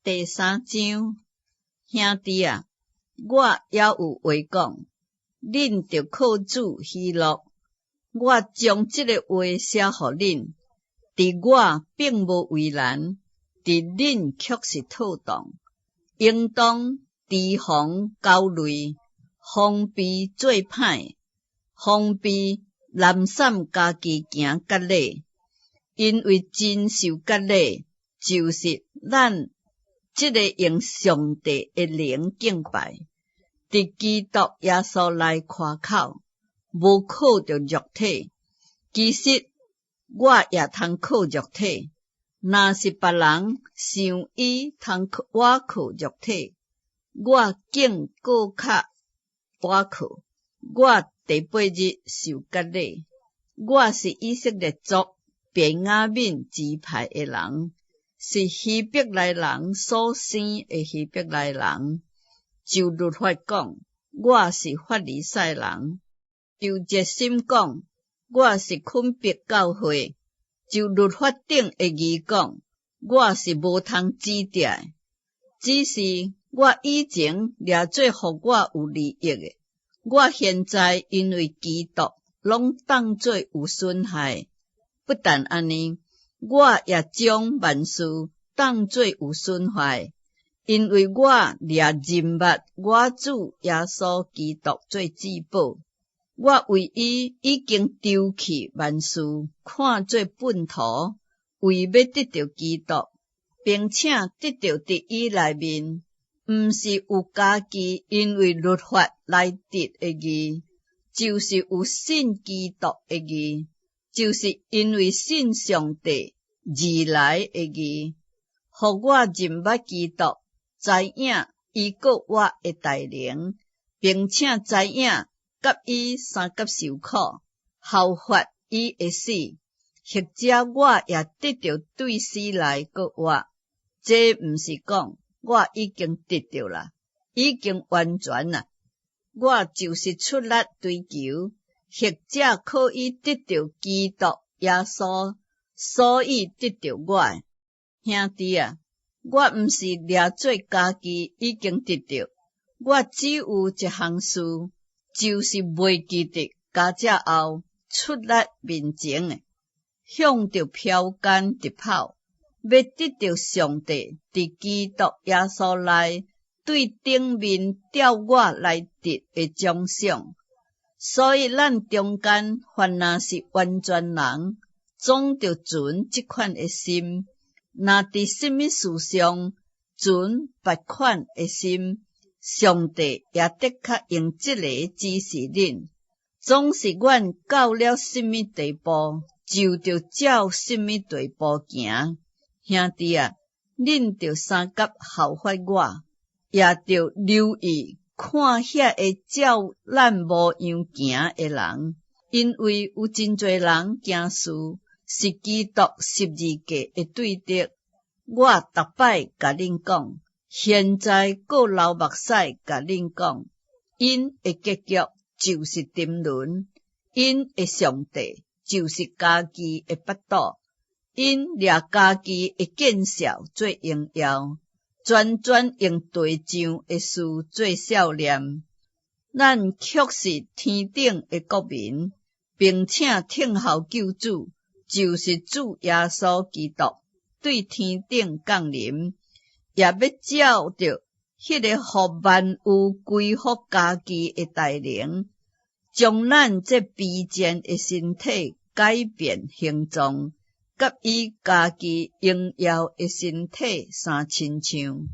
第3章，兄弟啊，我也有话讲，恁着靠主喜乐。我将这个话写互恁，伫我并无为难，伫恁却是妥当，应当提防交累，防备做歹，防备懒散家己行割礼，因为真受割礼，就是咱这个用上帝的灵敬拜，伫基督耶稣内夸口，无靠着肉体。其实我也通靠肉体，若是别人想伊通我靠肉体，我竟搁较我靠。我第8日受割礼，我是以色列族便雅悯支派的人，是希伯来人所生的希伯来人。就律法讲，我是法利赛人；就热心讲，我是分别教会；就律法顶的义讲，我是无通指定的。只是我以前掠做互我有利益的，我现在因为基督拢当作有损害。不但安尼，我也将万事当作有损害，因为我掠认捌我主耶稣基督做至宝。我为伊已经丢弃万事，看做粪土，为要得到基督，并且得到伫伊内面，毋是有家己因为律法来得的义，就是有信基督的义，就是因为信上帝而来的义。互我认捌基督，知影伊搁我的带领，并且知影甲伊三甲受苦，效法伊的死，或者我也得到对死来搁活。这毋是讲我已经得到了，已经完全了。我就是出力追求，或者可以得到基督耶稣，所以得到我的。兄弟啊，我毋是掠做家己已经得到，我只有一项事，就是袂记得加这后出力面前的，向着标杆直跑，要得到上帝伫基督耶稣内对顶面召我来得的奖赏。所以咱中间凡若是完全人，总着存这款的心。若伫什么事上存别款的心，上帝也的确用这个指示恁。总是阮到了什么地步，就着照什么地步行。兄弟啊，恁着三甲效法我，也着留意看遐个照咱无样行的人，因为有真侪人行事是基督十字架的对敌。我逐摆甲恁讲，现在搁流目屎甲恁讲，因的结局就是沉沦，因的上帝就是家己的巴肚，因掠家己的见笑做荣耀，专用地上的事做笑脸。咱却是天顶的国民，并且听候救主，就是主耶稣基督对天顶降临，也要照着迄个互万有归服家己的带领，将咱这卑贱的身体改变形状，甲伊家己荣耀的身体相亲像。